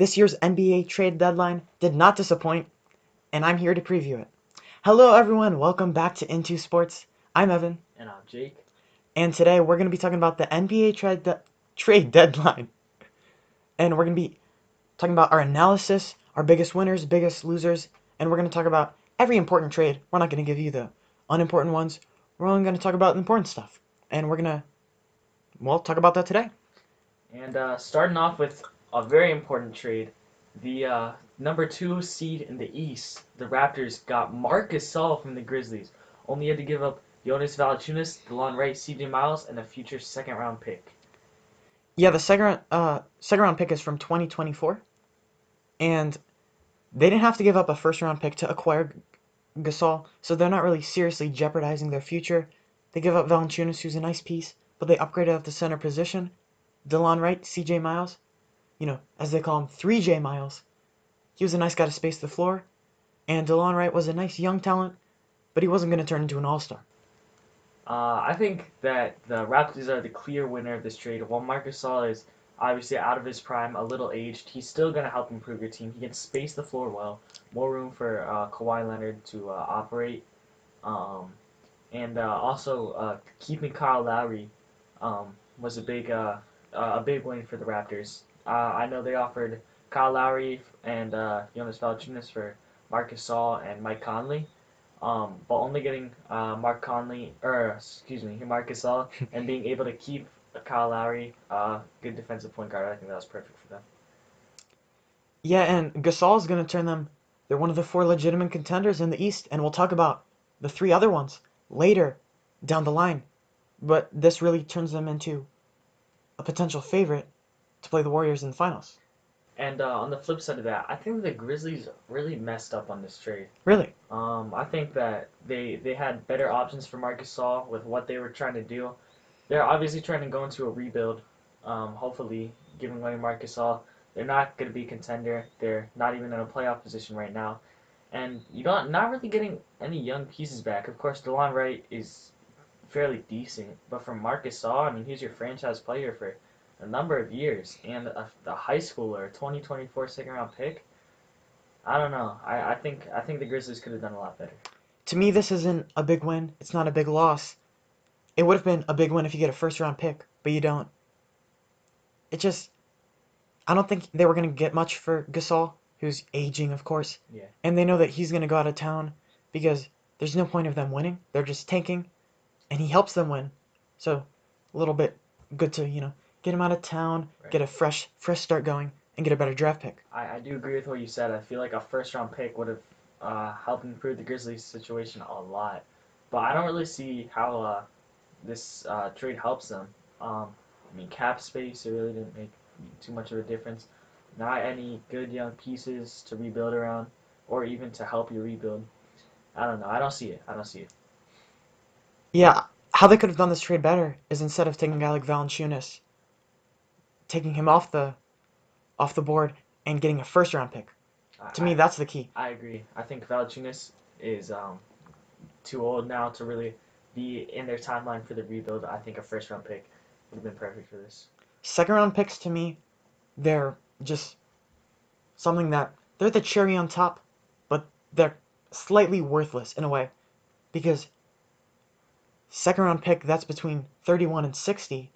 This year's NBA trade deadline did not disappoint, and I'm here to preview it. Hello, everyone. Welcome back to Into Sports. I'm Evan, And I'm Jake. and today we're going to be talking about the NBA trade deadline, and we're going to be talking about our analysis, our biggest winners, biggest losers, and we're going to talk about every important trade. We're not going to give you the unimportant ones. We're only going to talk about the important stuff, and we're going to, talk about that today. And starting off with a very important trade, the number 2 seed in the East, the Raptors got Marcus Gasol from the Grizzlies. Only had to give up Jonas Valanciunas, DeLon Wright, C.J. Miles, and a future second-round pick. Yeah, the second round pick is from 2024, and they didn't have to give up a first round pick to acquire Gasol, so they're not really seriously jeopardizing their future. They give up Valanciunas, who's a nice piece, but they upgraded at the center position. DeLon Wright, C.J. Miles, as they call him, 3J Miles. He was a nice guy to space the floor, and DeLon Wright was a nice young talent, but he wasn't going to turn into an all-star. I think that the Raptors are the clear winner of this trade. While Marcus Gasol is obviously out of his prime, a little aged, he's still going to help improve your team. He can space the floor well, more room for Kawhi Leonard to operate. Um, and also keeping Kyle Lowry was a big win for the Raptors. I know they offered Kyle Lowry and Jonas Valanciunas for Marcus Gasol and Mike Conley, but only getting Marcus Gasol and being able to keep Kyle Lowry, good defensive point guard. I think that was perfect for them. Yeah, and Gasol is going to turn them. They're one of the four legitimate contenders in the East, and we'll talk about the three other ones later down the line. But this really turns them into a potential favorite to play the Warriors in the finals. And on the flip side of that, I think the Grizzlies really messed up on this trade. Really? I think that they had better options for Marcus Gasol with what they were trying to do. They're obviously trying to go into a rebuild. Hopefully, giving away Marcus Gasol, they're not going to be a contender. They're not even in a playoff position right now, and you don't not really getting any young pieces back. Of course, DeLon Wright is fairly decent, but for Marcus Gasol, I mean, he's your franchise player for a number of years and a high schooler, a 2024 second round pick. I don't know. I think the Grizzlies could have done a lot better. To me, this isn't a big win. It's not a big loss. It would have been a big win if you get a first round pick, but you don't. It just, I don't think they were going to get much for Gasol, who's aging, of course. Yeah. And they know that he's going to go out of town because there's no point of them winning. They're just tanking, and he helps them win. So, a little bit good to, get him out of town, Right. get a fresh start going, and get a better draft pick. I do agree with what you said. I feel like a first round pick would have helped improve the Grizzlies' situation a lot. But I don't really see how this trade helps them. I mean, cap space, it really didn't make too much of a difference. Not any good young pieces to rebuild around, or even to help you rebuild. I don't know. I don't see it. I don't see it. Yeah, how they could have done this trade better is instead of taking a guy like Valanciunas, taking him off the board and getting a first round pick. To me, I, that's the key. I agree. I think Valanciunas is too old now to really be in their timeline for the rebuild. I think a first round pick would have been perfect for this. Second round picks to me, they're just something that they're the cherry on top, but they're slightly worthless in a way because second round pick that's between 31 and 60,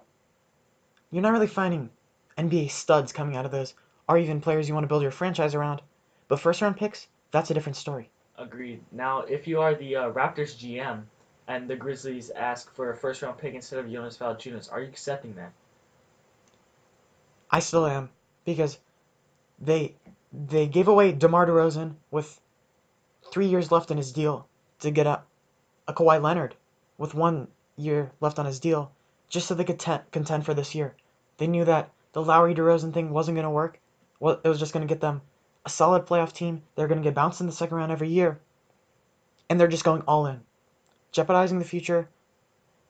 you're not really finding NBA studs coming out of those or even players you want to build your franchise around. But first round picks, that's a different story. Agreed. Now, if you are the Raptors GM and the Grizzlies ask for a first round pick instead of Jonas Valanciunas, are you accepting that? I still am because they they gave away DeMar DeRozan with 3 years left in his deal to get a Kawhi Leonard with 1 year left on his deal just so they could contend for this year. They knew that the Lowry DeRozan thing wasn't going to work. Well, it was just going to get them a solid playoff team. They're going to get bounced in the second round every year, and they're just going all in, jeopardizing the future.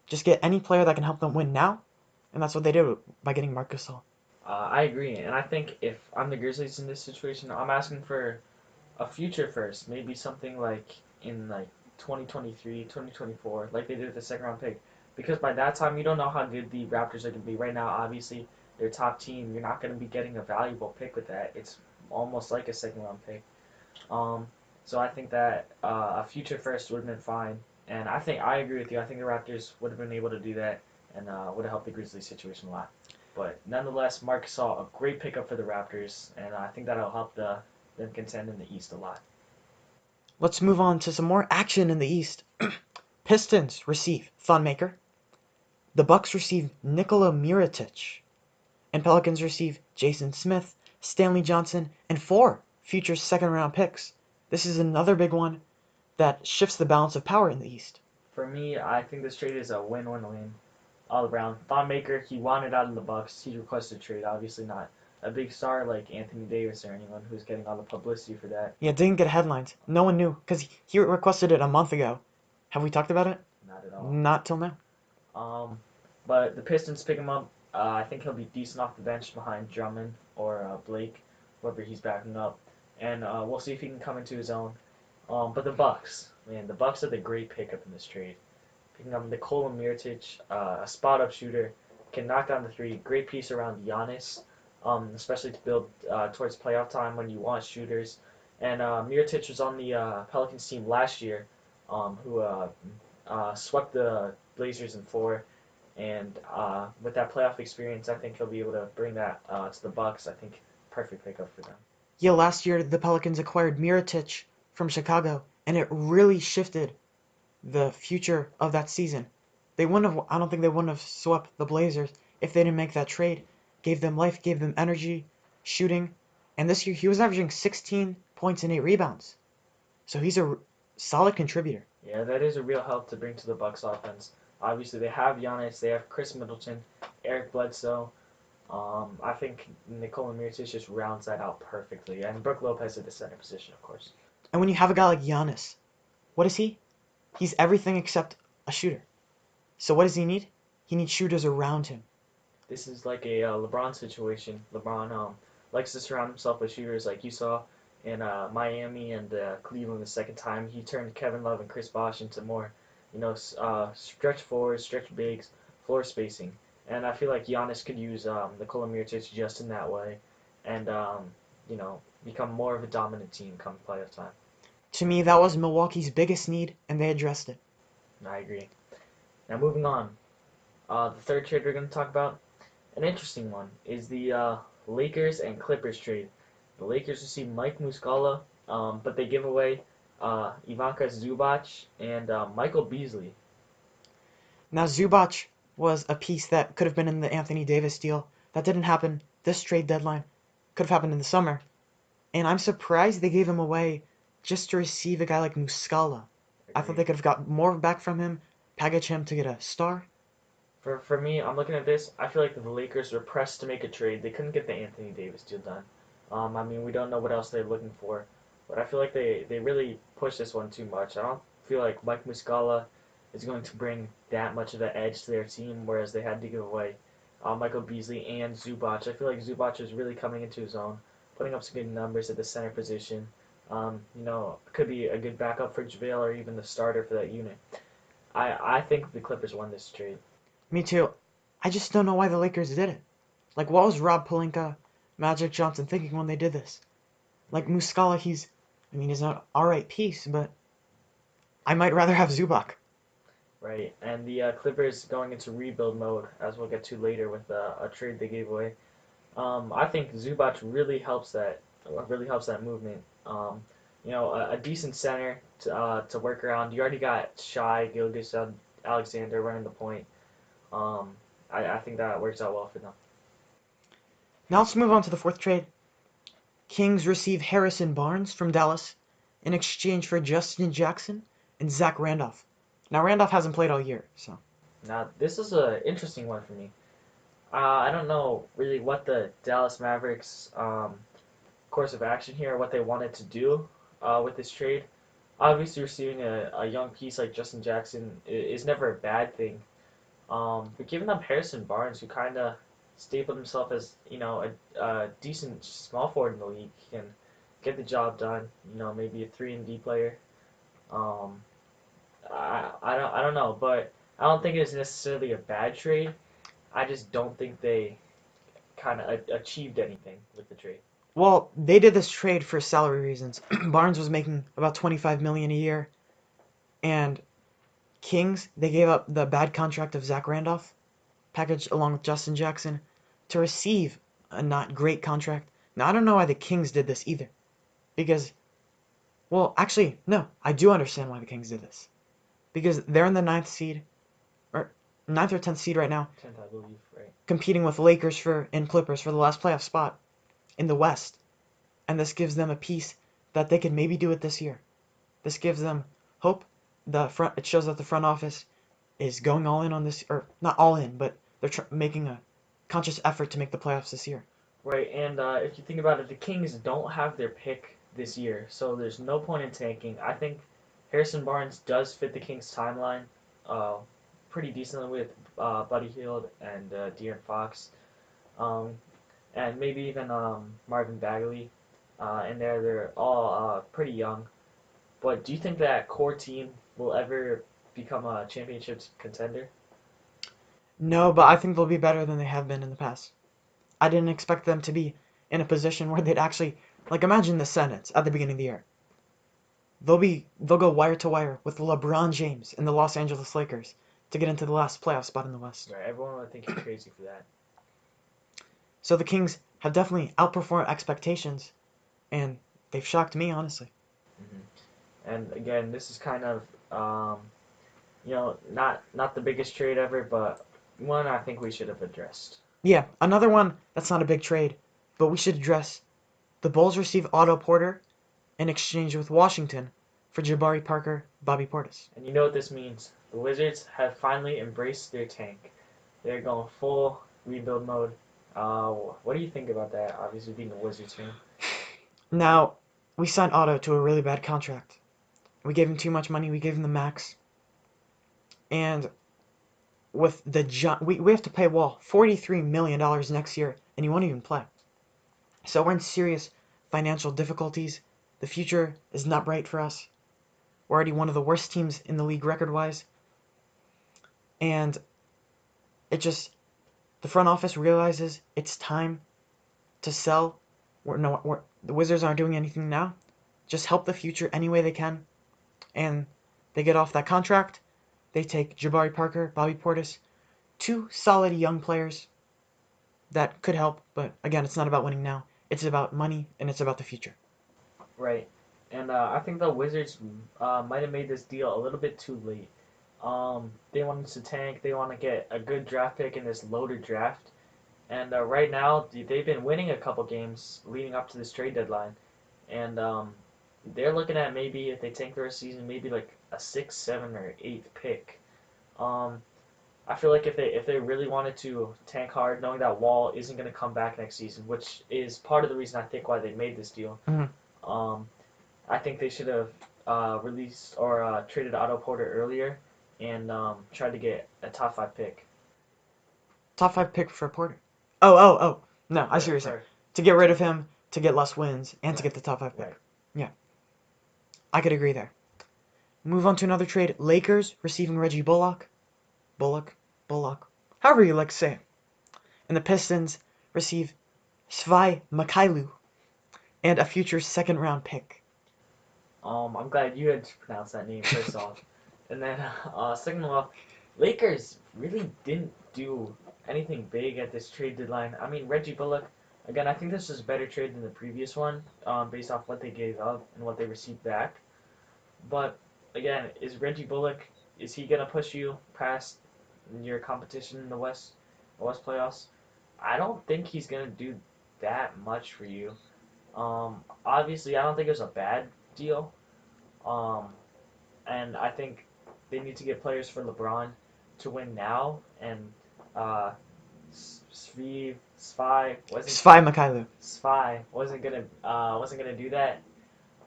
Just get any player that can help them win now, and that's what they did by getting Marc Gasol. I agree, and I think if I'm the Grizzlies in this situation, I'm asking for a future first, maybe something like in like 2023, 2024, like they did with the second round pick. Because by that time, you don't know how good the Raptors are going to be. Right now, obviously, their top team, you're not going to be getting a valuable pick with that. It's almost like a second round pick. Um, so I think that a future first would have been fine, and I agree with you. I think the Raptors would have been able to do that and would have helped the Grizzlies situation a lot. But nonetheless, Marcus saw a great pickup for the Raptors, and I think that'll help them contend in the East a lot. Let's move on to some more action in the East. Pistons receive Thon Maker. The Bucks receive Nikola Mirotic. And Pelicans receive Jason Smith, Stanley Johnson, and 4 future second round picks. This is another big one that shifts the balance of power in the East. For me, I think this trade is a win-win-win all around. Thon Maker, he wanted out of the Bucks. He requested a trade. Obviously, not a big star like Anthony Davis or anyone who's getting all the publicity for that. Yeah, didn't get headlines. No one knew because he requested it a month ago. Have we talked about it? Not at all. Not till now. Um, but the Pistons pick him up. I think he'll be decent off the bench behind Drummond or Blake, whoever he's backing up, and we'll see if he can come into his own. But the Bucks, man, the Bucks are the great pickup in this trade. Picking up Nikola Mirotic, a spot-up shooter, can knock down the three. Great piece around Giannis, especially to build towards playoff time when you want shooters. And Mirotic was on the Pelicans team last year, who swept the Blazers in 4. And with that playoff experience, I think he'll be able to bring that to the Bucks. I think perfect pickup for them. Yeah, last year the Pelicans acquired Mirotic from Chicago, and it really shifted the future of that season. They wouldn't have. I don't think they wouldn't have swept the Blazers if they didn't make that trade. Gave them life, gave them energy, shooting, and this year he was averaging 16 points and 8 rebounds. So he's a solid contributor. Yeah, that is a real help to bring to the Bucks offense. Obviously, they have Giannis, they have Chris Middleton, Eric Bledsoe. I think Nikola Mirotic just rounds that out perfectly, and Brook Lopez at the center position, of course. And when you have a guy like Giannis, what is he? He's everything except a shooter. So what does he need? He needs shooters around him. This is like a LeBron situation. LeBron likes to surround himself with shooters, like you saw in Miami and Cleveland the second time. He turned Kevin Love and Chris Bosh into more, stretch forwards, stretch bigs, floor spacing. And I feel like Giannis could use Nikola Mirotic just in that way, and become more of a dominant team come playoff time. To me, that was Milwaukee's biggest need, and they addressed it. I agree. Now moving on, the third trade we're going to talk about, an interesting one, is the Lakers and Clippers trade. The Lakers receive Mike Muscala, but they give away Ivanka Zubac and Michael Beasley. Now, Zubac was a piece that could have been in the Anthony Davis deal. That didn't happen this trade deadline. Could have happened in the summer. And I'm surprised they gave him away just to receive a guy like Muscala. I thought Agreed. they could have got more back from him, package him to get a star. For me, I'm looking at this. I feel like the Lakers were pressed to make a trade. They couldn't get the Anthony Davis deal done. I mean, we don't know what else they're looking for, but I feel like they really pushed this one too much. I don't feel like Mike Muscala is going to bring that much of an edge to their team, whereas they had to give away Michael Beasley and Zubac. I feel like Zubac is really coming into his own, putting up some good numbers at the center position. Could be a good backup for JaVale or even the starter for that unit. I think the Clippers won this trade. Me too. I just don't know why the Lakers did it. Like, what was Rob Pelinka, Magic Johnson thinking when they did this? Like, Muscala, he's an alright piece, but I might rather have Zubac. Right, and the Clippers going into rebuild mode, as we'll get to later with a trade they gave away. I think Zubac really helps that movement. A decent center to work around. You already got Shai Alexander running the point. I think that works out well for them. Now let's move on to the fourth trade. Kings receive Harrison Barnes from Dallas in exchange for Justin Jackson and Zach Randolph. Now, Randolph hasn't played all year, so. Now, this is an interesting one for me. I don't know really what the Dallas Mavericks course of action here, what they wanted to do with this trade. Obviously, receiving a young piece like Justin Jackson is never a bad thing. But giving up Harrison Barnes, who kind of stapled himself as a decent small forward in the league, he can get the job done. Maybe a 3-and-D player. Um, I don't know, but I don't think it's necessarily a bad trade. I just don't think they kind of achieved anything with the trade. Well, they did this trade for salary reasons. Barnes was making about 25 million a year, and Kings, they gave up the bad contract of Zach Randolph, packaged along with Justin Jackson, to receive a not great contract. Now, I don't know why the Kings did this either. Because, well, actually, no, I do understand why the Kings did this. Because they're in the ninth seed, or ninth or 10th seed right now, 10th, I believe, right? competing with Lakers and Clippers for the last playoff spot in the West. And this gives them a piece that they can maybe do it this year. This gives them hope. It shows that the front office is going all in on this, or not all in, but they're making a conscious effort to make the playoffs this year. Right, and if you think about it, the Kings don't have their pick this year, so there's no point in tanking. I think Harrison Barnes does fit the Kings' timeline uh, pretty decently with Buddy Hield and De'Aaron Fox, um, and maybe even Marvin Bagley in there. They're all pretty young. But do you think that core team will ever become a championship contender? No, but I think they'll be better than they have been in the past. I didn't expect them to be in a position where they'd actually, like, imagine the Senates at the beginning of the year. They'll go wire to wire with LeBron James and the Los Angeles Lakers to get into the last playoff spot in the West. Right, everyone would think you're crazy for that. So the Kings have definitely outperformed expectations, and they've shocked me, honestly. And again, this is kind of not the biggest trade ever, but one I think we should have addressed. Yeah, another one that's not a big trade, but we should address. The Bulls receive Otto Porter in exchange with Washington for Jabari Parker, Bobby Portis. And you know what this means? The Wizards have finally embraced their tank. They're going full rebuild mode. What do you think about that? Obviously, being a Wizards fan. Now, we signed Otto to a really bad contract. We gave him too much money. We gave him the max. And with we have to pay Wall $43 million next year, and he won't even play. So we're in serious financial difficulties. The future is not bright for us. We're already one of the worst teams in the league record-wise. And the front office realizes it's time to sell. The Wizards aren't doing anything now. Just help the future any way they can. And they get off that contract. They take Jabari Parker, Bobby Portis, two solid young players that could help. But again, it's not about winning now. It's about money, and it's about the future. Right. And I think the Wizards might have made this deal a little bit too late. They wanted to tank. They want to get a good draft pick in this loaded draft. And right now, they've been winning a couple games leading up to this trade deadline. And they're looking at maybe, if they tank the rest of the season, maybe like a 6th, 7th, or 8th pick. I feel like if they really wanted to tank hard, knowing that Wall isn't going to come back next season, which is part of the reason I think why they made this deal, I think they should have released or traded Otto Porter earlier and tried to get a top 5 pick. Top 5 pick for Porter. Oh. No, I see what you're saying. Sorry. To get rid of him, to get less wins, and to get the top 5 pick. Right. Yeah. I could agree there. Move on to another trade. Lakers receiving Reggie Bullock. Bullock. However you like to say it. And the Pistons receive Svai Mikhailu and a future 2nd round pick. I'm glad you had to pronounce that name first off. And then second of all, Lakers really didn't do anything big at this trade deadline. I mean, Reggie Bullock, again, I think this is a better trade than the previous one based off what they gave up and what they received back. But again, is Reggie Bullock, is he going to push you past your competition in the West playoffs? I don't think he's going to do that much for you. Obviously, I don't think it was a bad deal. And I think they need to get players for LeBron to win now. And Svai Mikhailu. Svai wasn't gonna do that.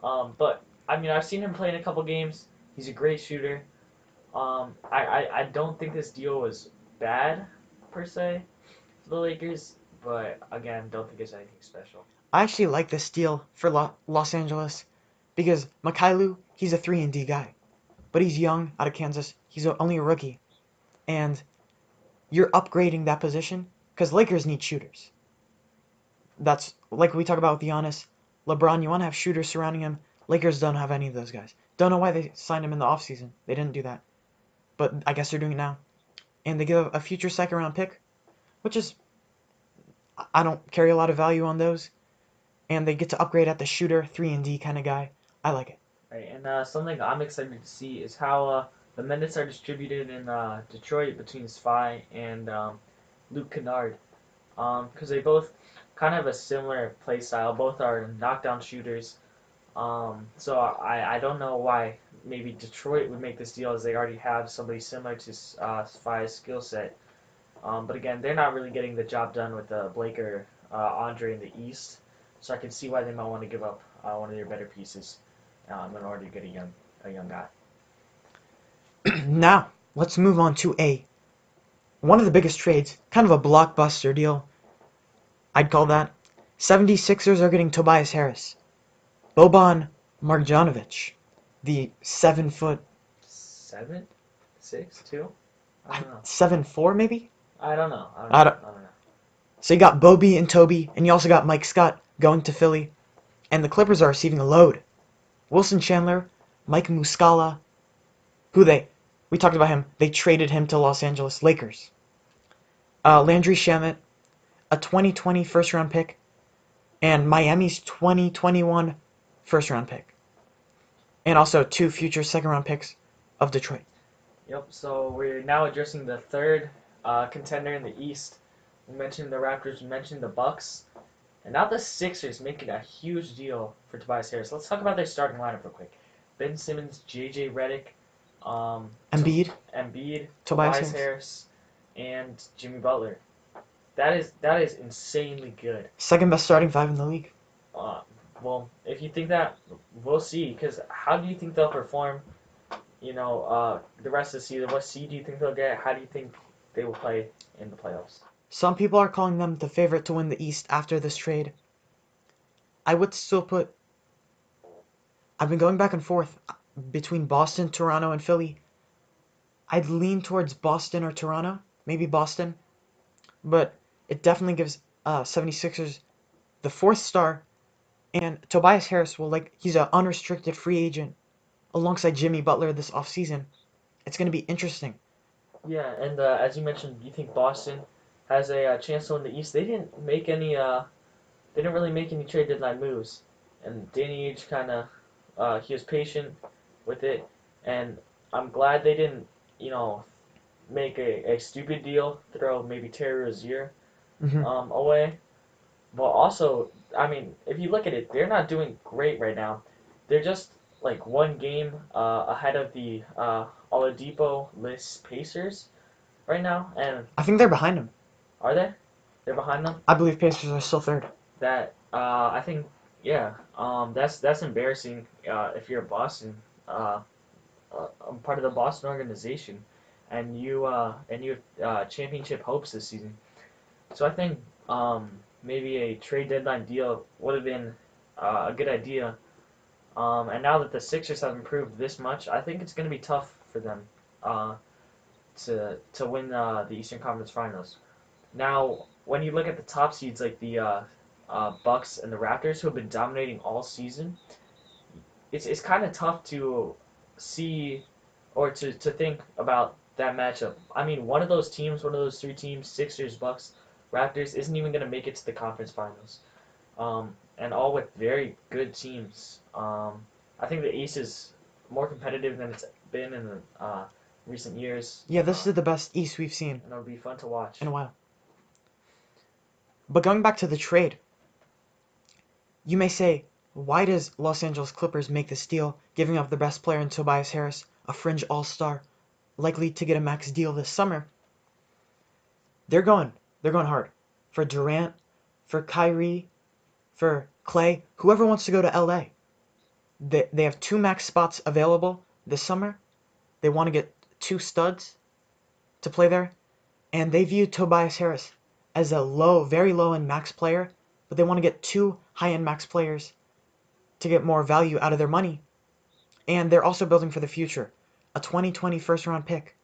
But I mean, I've seen him play in a couple games. He's a great shooter. I don't think this deal was bad per se for the Lakers, but again, don't think it's anything special. I actually like this deal for Los Angeles because Mikhailu, he's a 3-and-D guy. But he's young, out of Kansas. He's only a rookie. And you're upgrading that position because Lakers need shooters. That's like we talk about with Giannis. LeBron, you want to have shooters surrounding him. Lakers don't have any of those guys. Don't know why they signed him in the offseason. They didn't do that. But I guess they're doing it now. And they give a future second round pick, which is, I don't carry a lot of value on those. And they get to upgrade at the shooter, 3 and D kind of guy. I like it. Right, and something I'm excited to see is how the minutes are distributed in Detroit between Spy and Luke Kennard, because they both kind of have a similar play style. Both are knockdown shooters. So I don't know why maybe Detroit would make this deal as they already have somebody similar to Spy's skill set. But again, they're not really getting the job done with Blaker, Andre in the East. So I can see why they might want to give up one of their better pieces in order to get a young guy. Now, let's move on to one of the biggest trades, kind of a blockbuster deal. I'd call that. 76ers are getting Tobias Harris. Boban Marjanovic, the 7 foot, 7'6", 2". I don't know. 7'4" maybe? I don't know. I don't, I don't know. so you got Bobby and Toby, and you also got Mike Scott going to Philly. And the Clippers are receiving a load. Wilson Chandler, Mike Muscala, we talked about him, they traded him to Los Angeles Lakers. Landry Shamet, a 2020 first round pick, and Miami's 2021 first round pick. And also 2 future second round picks of Detroit. Yep. So we're now addressing the third contender in the East. We mentioned the Raptors. We mentioned the Bucks. And now the Sixers making a huge deal for Tobias Harris. Let's talk about their starting lineup real quick. Ben Simmons, J.J. Redick, Embiid, Tobias Harris, and Jimmy Butler. That is insanely good. Second best starting 5 in the league. Well, if you think that, we'll see. Because how do you think they'll perform? The rest of the season. What seed do you think they'll get? How do you think they will play in the playoffs? Some people are calling them the favorite to win the East after this trade. I would still put. I've been going back and forth between Boston, Toronto, and Philly. I'd lean towards Boston or Toronto, maybe Boston, but it definitely gives 76ers the 4th star, and Tobias Harris he's an unrestricted free agent alongside Jimmy Butler this offseason. It's going to be interesting. Yeah, and as you mentioned, you think Boston has a chance to win the East. They didn't really make any trade deadline moves, and Danny Ainge kind of he was patient with it, and I'm glad they didn't make a stupid deal, throw maybe Terry Rozier Mm-hmm. away. But also, I mean, if you look at it, they're not doing great right now. They're just like one game ahead of the Oladipo-less Pacers right now, and I think they're behind them. are they? They're behind them. I believe Pacers are still 3rd. That I think, yeah. That's embarrassing. If you're Boston, I'm part of the Boston organization, and you have championship hopes this season. So I think maybe a trade deadline deal would have been a good idea. And now that the Sixers have improved this much, I think it's going to be tough for them to win the Eastern Conference Finals. Now, when you look at the top seeds like the Bucks and the Raptors, who have been dominating all season, it's kind of tough to see or to think about that matchup. I mean, one of those 3 teams, Sixers, Bucks, Raptors, isn't even going to make it to the conference finals. And all with very good teams. I think the East is more competitive than it's been in the recent years. Yeah, this is the best East we've seen And it'll be fun to watch. in a while. But going back to the trade, you may say, why does Los Angeles Clippers make this deal, giving up the best player in Tobias Harris, a fringe all-star, likely to get a max deal this summer? They're going hard. For Durant, for Kyrie, for Clay, whoever wants to go to LA. They have 2 max spots available this summer. They want to get 2 studs to play there. And they view Tobias Harris as a very low-end max player, but they want to get 2 high-end max players to get more value out of their money. And they're also building for the future. A 2020 first-round pick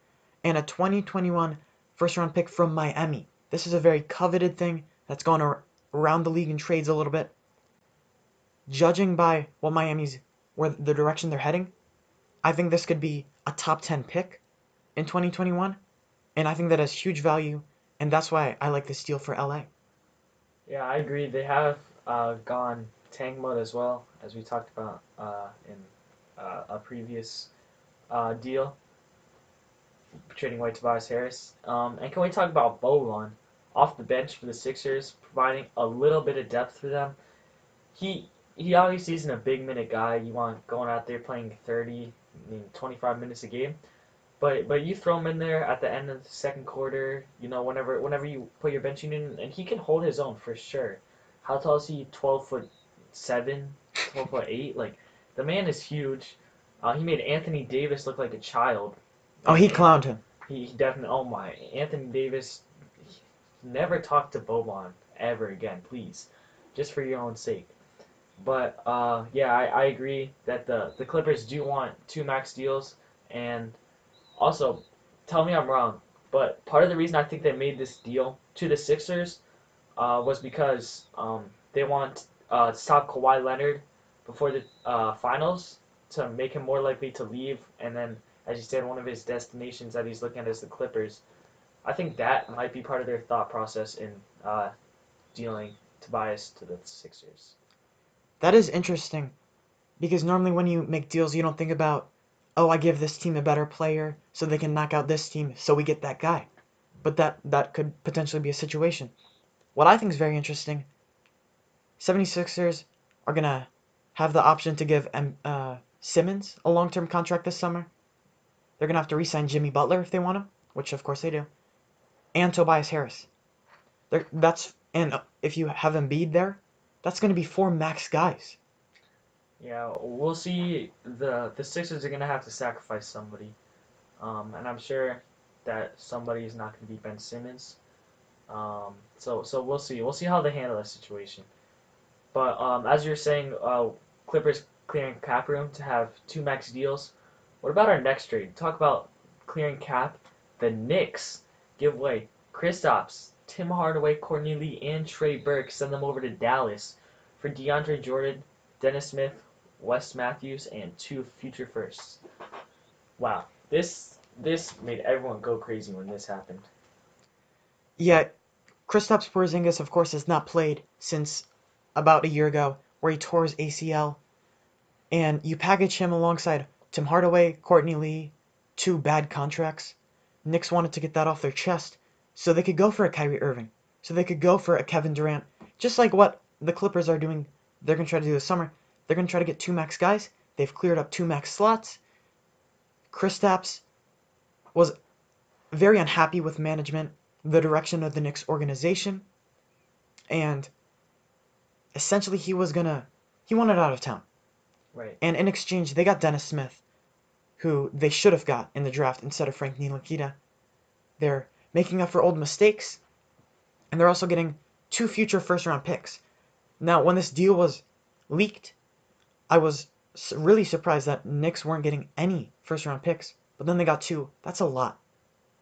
and a 2021 first-round pick from Miami. This is a very coveted thing that's gone around the league in trades a little bit, judging by what where the direction they're heading, I think this could be a top 10 pick in 2021, and I think that has huge value, and that's why I like this deal for LA. Yeah, I agree. They have gone tank mode as well, as we talked about in a previous deal, trading away Tobias Harris. And can we talk about Boban off the bench for the Sixers, providing a little bit of depth for them? He obviously isn't a big minute guy. You want going out there playing 30, 25 minutes a game. But you throw him in there at the end of the second quarter, whenever you put your bench unit in, and he can hold his own for sure. How tall is he? 12'7", 12'8". Like the man is huge. He made Anthony Davis look like a child. Oh, he And clowned him. he definitely. Oh my, Anthony Davis. Never talk to Boban ever again, please, just for your own sake. But yeah, I agree that the Clippers do want two max deals, and also, tell me I'm wrong, but part of the reason I think they made this deal to the Sixers was because they want to stop Kawhi Leonard before the finals to make him more likely to leave, and then, as you said, one of his destinations that he's looking at is the Clippers. I think that might be part of their thought process in dealing Tobias to the Sixers. That is interesting, because normally when you make deals, you don't think about, oh, I give this team a better player so they can knock out this team so we get that guy. But that could potentially be a situation. What I think is very interesting, 76ers are going to have the option to give Simmons a long-term contract this summer. They're going to have to re-sign Jimmy Butler if they want him, which of course they do, and Tobias Harris. And if you have Embiid there, that's going to be four max guys. Yeah, we'll see. The Sixers are gonna have to sacrifice somebody, and I'm sure that somebody is not gonna be Ben Simmons. So we'll see. We'll see how they handle that situation. But as you're saying, Clippers clearing cap room to have two max deals. What about our next trade? Talk about clearing cap. The Knicks give away Kristaps, Tim Hardaway, Courtney Lee, and Trey Burke. Send them over to Dallas for DeAndre Jordan, Dennis Smith, Wes Matthews, and two future firsts. Wow, this made everyone go crazy when this happened. Yeah, Kristaps Porzingis, of course, has not played since about a year ago, where he tore his ACL, and you package him alongside Tim Hardaway, Courtney Lee, two bad contracts. Knicks wanted to get that off their chest, so they could go for a Kyrie Irving, so they could go for a Kevin Durant, just like what the Clippers are doing. They're gonna try to do this summer. They're gonna try to get two max guys. They've cleared up two max slots. Kristaps was very unhappy with management, the direction of the Knicks organization, and essentially he wanted out of town. Right. And in exchange, they got Dennis Smith, who they should have got in the draft instead of Frank Ntilikina. They're making up for old mistakes, and they're also getting two future first-round picks. Now, when this deal was leaked, I was really surprised that Knicks weren't getting any first-round picks, but then they got two. That's a lot.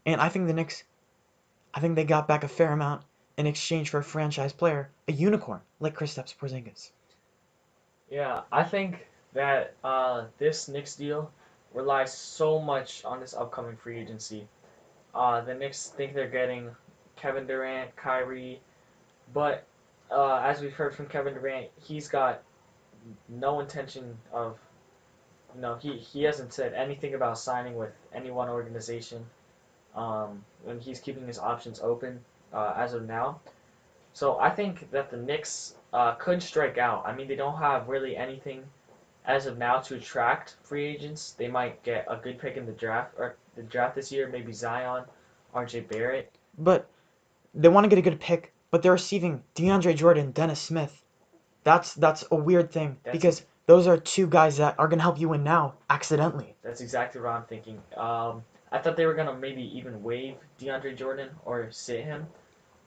And I think the Knicks, I think they got back a fair amount in exchange for a franchise player, a unicorn like Kristaps Porzingis. Yeah, I think that this Knicks deal relies so much on this upcoming free agency. The Knicks think they're getting Kevin Durant, Kyrie, but as we've heard from Kevin Durant, he's got no intention of, he hasn't said anything about signing with any one organization, and he's keeping his options open as of now. So I think that the Knicks could strike out. I mean, they don't have really anything as of now to attract free agents. They might get a good pick in the draft this year, maybe Zion, R.J. Barrett. But they want to get a good pick, but they're receiving DeAndre Jordan, Dennis Smith. That's a weird thing That's because those are two guys that are gonna help you win now accidentally. that's exactly what I'm thinking. I thought they were gonna maybe even waive DeAndre Jordan or sit him,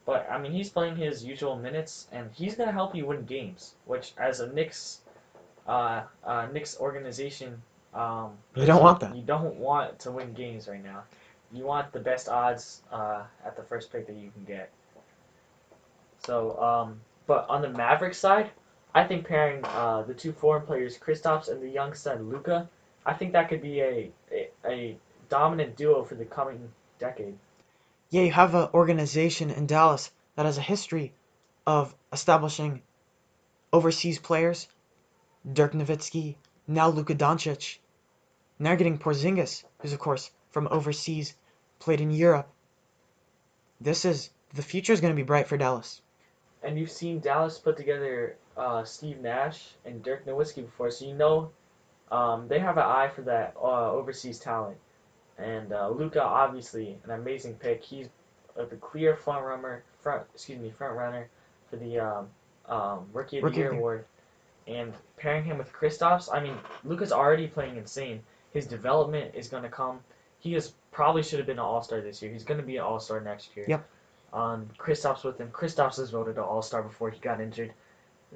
but I mean he's playing his usual minutes and he's gonna help you win games. Which as a Knicks organization, You don't want that. you don't want to win games right now. You want the best odds at the first pick that you can get. So But on the Mavericks side, I think pairing the two foreign players, Kristaps and the young stud Luka, I think that could be a dominant duo for the coming decade. Yeah, you have an organization in Dallas that has a history of establishing overseas players. Dirk Nowitzki, now Luka Doncic. Now you're getting Porzingis, who's of course from overseas, played in Europe. The future is going to be bright for Dallas. And you've seen Dallas put together Steve Nash and Dirk Nowitzki before, so you know they have an eye for that overseas talent. And Luka, obviously, an amazing pick. He's the clear front runner for the Rookie of the Rookie of Year the Year. award. And pairing him with Kristaps, I mean, Luka's already playing insane. His development is going to come. He is probably should have been an All Star this year. He's going to be an All Star next year. Yep. Kristaps with him. Kristaps was voted an All Star before he got injured.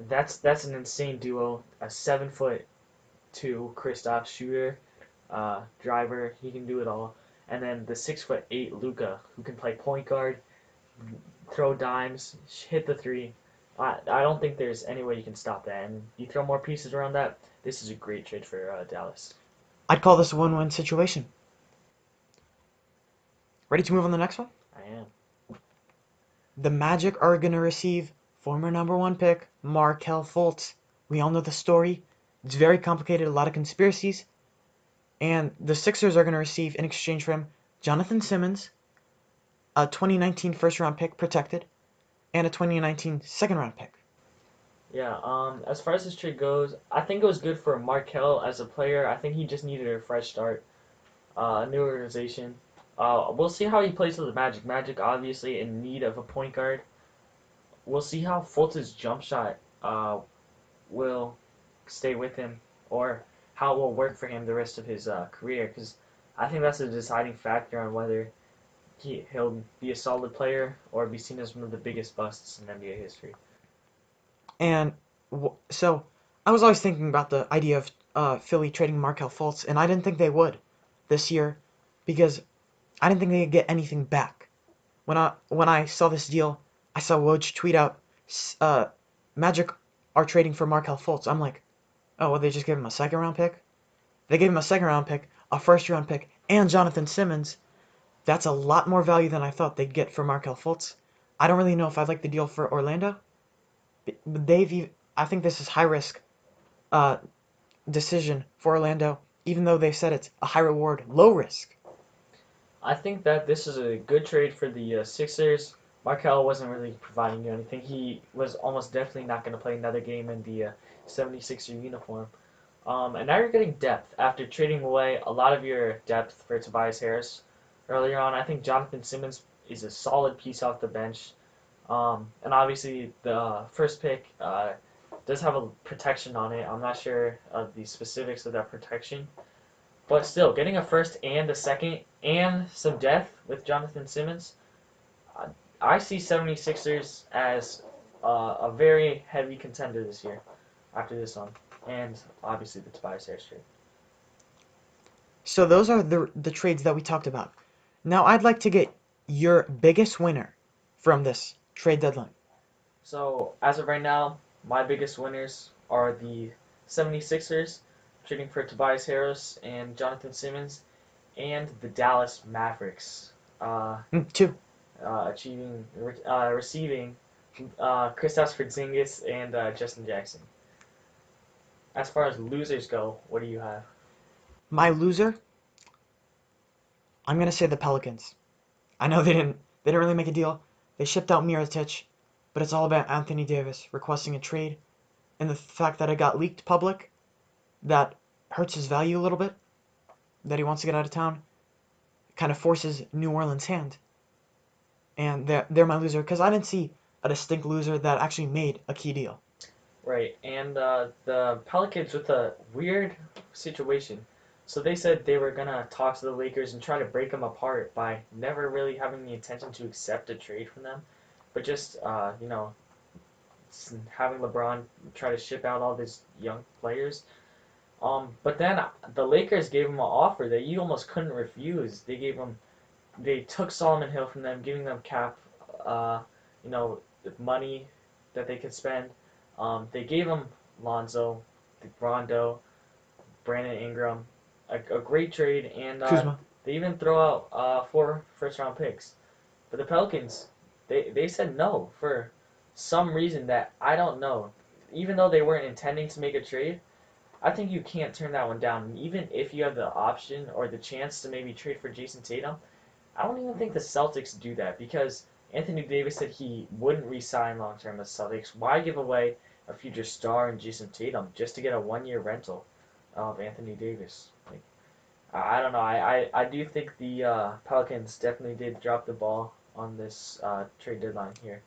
That's an insane duo. A 7'2" Kristaps shooter, driver. He can do it all. And then the 6'8" Luka, who can play point guard, throw dimes, hit the three. I don't think there's any way you can stop that. And you throw more pieces around that, this is a great trade for Dallas. I'd call this a win-win situation. Ready to move on to the next one? I am. The Magic are going to receive former number one pick Markelle Fultz. We all know the story. It's very complicated, a lot of conspiracies. And the Sixers are going to receive in exchange for him Jonathan Simmons, a 2019 first round pick protected, and a 2019 second round pick. Yeah, as far as this trade goes, I think it was good for Markelle as a player. I think he just needed a fresh start, a new organization. We'll see how he plays with the Magic. Magic obviously in need of a point guard. We'll see how Fultz's jump shot will stay with him, or how it will work for him the rest of his career. Because I think that's a deciding factor on whether he'll be a solid player or be seen as one of the biggest busts in NBA history. And so I was always thinking about the idea of Philly trading Markelle Fultz, and I didn't think they would this year because I didn't think they could get anything back. When I saw this deal, I saw Woj tweet out, Magic are trading for Markelle Fultz. I'm like, oh, well, they just gave him a second round pick? They gave him a second round pick, a first round pick, and Jonathan Simmons. That's a lot more value than I thought they'd get for Markelle Fultz. I don't really know if I like the deal for Orlando. I think this is high risk uh, decision for Orlando, even though they said it's a high reward, low risk. I think that this is a good trade for the Sixers. Markelle wasn't really providing you anything. He was almost definitely not going to play another game in the 76er uniform. And now you're getting depth after trading away a lot of your depth for Tobias Harris earlier on. I think Jonathan Simmons is a solid piece off the bench. And obviously the first pick does have a protection on it. I'm not sure of the specifics of that protection. But still, getting a first and a second and some depth with Jonathan Simmons, I see 76ers as a very heavy contender this year after this one. And obviously the Tobias Harris trade. So those are the trades that we talked about. Now I'd like to get your biggest winner from this trade deadline. So as of right now, my biggest winners are the 76ers, trading for Tobias Harris and Jonathan Simmons, and the Dallas Mavericks, Two. receiving Kristaps Porzingis and Justin Jackson. As far as losers go, what do you have? My loser, I'm gonna say the Pelicans. I know they didn't really make a deal. They shipped out Mirotic, but it's all about Anthony Davis requesting a trade, and the fact that it got leaked public, that hurts his value a little bit. That he wants to get out of town, kind of forces New Orleans' hand, and they're my loser because I didn't see a distinct loser that actually made a key deal. Right, and the Pelicans with a weird situation. So they said they were gonna talk to the Lakers and try to break them apart by never really having the intention to accept a trade from them, but just having LeBron try to ship out all these young players. But then the Lakers gave him an offer that you almost couldn't refuse. They took Solomon Hill from them, giving them cap, money that they could spend. They gave him Lonzo, Rondo, Brandon Ingram, a great trade, and Kuzma. they even throw out 4 first-round picks. But the Pelicans, they said no for some reason that I don't know. Even though they weren't intending to make a trade, I think you can't turn that one down. And even if you have the option or the chance to maybe trade for Jason Tatum, I don't even think the Celtics do that because Anthony Davis said he wouldn't re-sign long term with the Celtics. Why give away a future star in Jason Tatum just to get a 1 year rental of Anthony Davis? Like, I don't know. I do think the Pelicans definitely did drop the ball on this trade deadline here,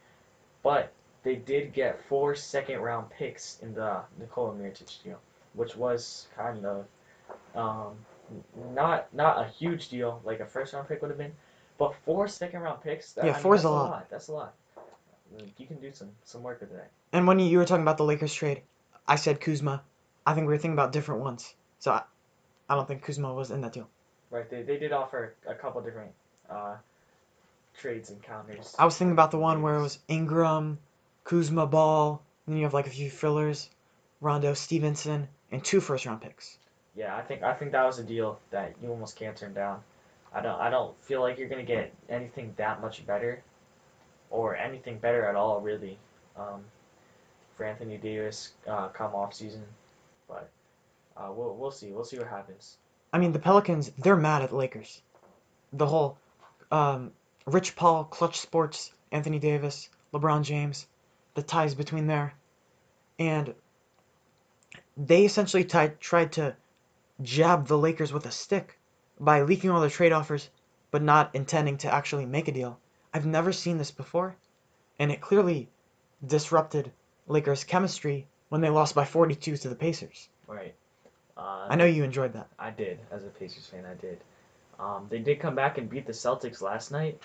but they did get 4 second-round picks in the Nikola Mirotic deal, which was kind of um, not a huge deal like a first-round pick would have been, but 4 second-round picks. Yeah, I mean, four is that's a a lot. lot. That's a lot. You can do some work with that. And when you were talking about the Lakers trade, I said Kuzma. I think we were thinking about different ones. So I don't think Kuzma was in that deal. Right? They did offer a couple different uh, trades and counters I was thinking for about the Anthony one where it Davis. was Ingram, Kuzma, Ball, and then you have like a few fillers, Rondo, Stevenson, and 2 first-round picks. Yeah, I think that was a deal that you almost can't turn down. I don't feel like you're gonna get anything that much better or anything better at all really um, for Anthony Davis come off season. But we'll see what happens. I mean, the Pelicans, they're mad at the Lakers. The whole um, Rich Paul, Clutch Sports, Anthony Davis, LeBron James, the ties between there. And they essentially tried to jab the Lakers with a stick by leaking all their trade offers, but not intending to actually make a deal. I've never seen this before, and it clearly disrupted Lakers' chemistry when they lost by 42 to the Pacers. Right. I know you enjoyed that. I did as a Pacers fan. I did. They did come back and beat the Celtics last night.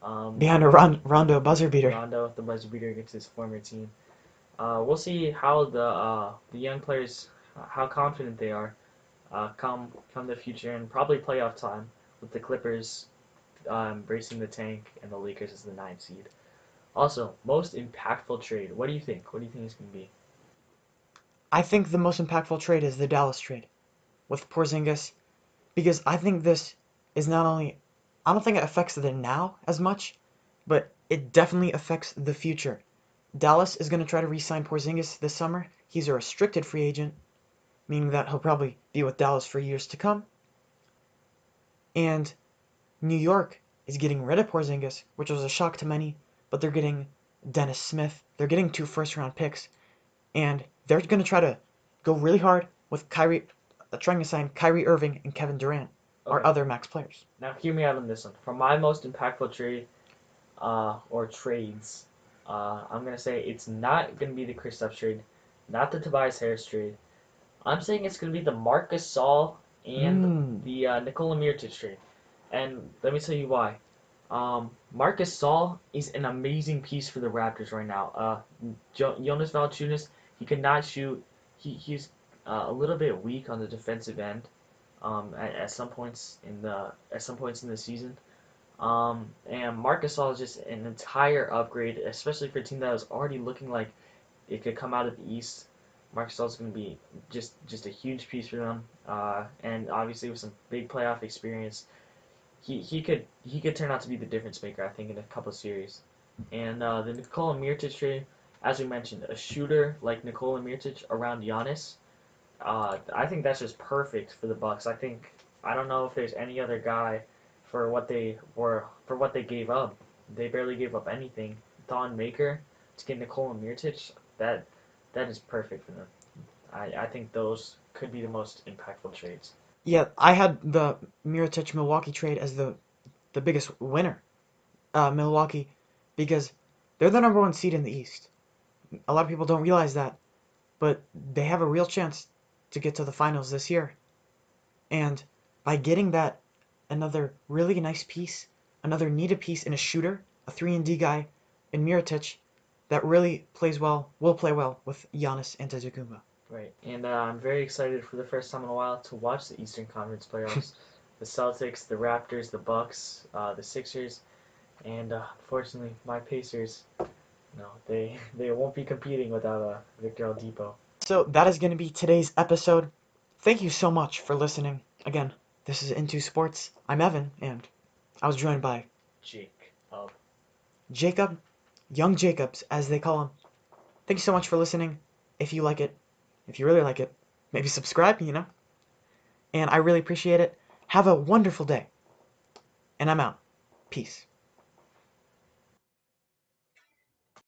Behind a Rondo buzzer beater. Rondo, the buzzer beater against his former team. We'll see how the young players, how confident they are, come the future and probably playoff time with the Clippers embracing the tank and the Lakers as the 9th seed. Also, most impactful trade. What do you think? What do you think it's gonna be? I think the most impactful trade is the Dallas trade with Porzingis because I think this is not only I don't think it affects the now as much, but it definitely affects the future. Dallas is going to try to re-sign Porzingis this summer. He's a restricted free agent, meaning that he'll probably be with Dallas for years to come. And New York is getting rid of Porzingis, which was a shock to many, but they're getting Dennis Smith. They're getting 2 first-round picks, and they're going to try to go really hard with Kyrie, trying to sign Kyrie Irving and Kevin Durant, or Okay, other max players. now hear me out on this one. For my most impactful trade, or trades, I'm gonna say it's not gonna be the Kristaps trade, not the Tobias Harris trade. I'm saying it's gonna be the Marcus Gasol and Mm. the Nikola Mirotic trade, and let me tell you why. Marcus Gasol is an amazing piece for the Raptors right now. Jonas Valanciunas, he cannot shoot. He's a little bit weak on the defensive end. At some points in the season. And Marcus Gasol is just an entire upgrade, especially for a team that was already looking like it could come out of the East. Marcus Gasol is going to be just a huge piece for them, and obviously with some big playoff experience, he could turn out to be the difference maker. I think in a couple of series. And the Nikola Mirotic trade, as we mentioned, a shooter like Nikola Mirotic around Giannis. I think that's just perfect for the Bucks. I don't know if there's any other guy for what they gave up. They barely gave up anything. Thon Maker to get Nikola Mirotic, that is perfect for them. I think those could be the most impactful trades. Yeah, I had the Mirotic Milwaukee trade as the biggest winner. Milwaukee, because they're the number one seed in the East. A lot of people don't realize that, but they have a real chance to get to the finals this year. And by getting that another really nice piece, another needed piece in a shooter, a 3-and-D guy in Mirotic, that really will play well with Giannis Antetokounmpo. Right, and I'm very excited for the first time in a while to watch the Eastern Conference playoffs. The Celtics, the Raptors, the Bucks, the Sixers, and unfortunately my Pacers. No, they won't be competing without Victor Oladipo. So that is going to be today's episode. Thank you so much for listening. Again, this is Into Sports. I'm Evan, and I was joined by Jake up. Jacob, Young Jacobs, as they call him. Thank you so much for listening. If you like it, if you really like it, maybe subscribe, And I really appreciate it. Have a wonderful day. And I'm out. Peace.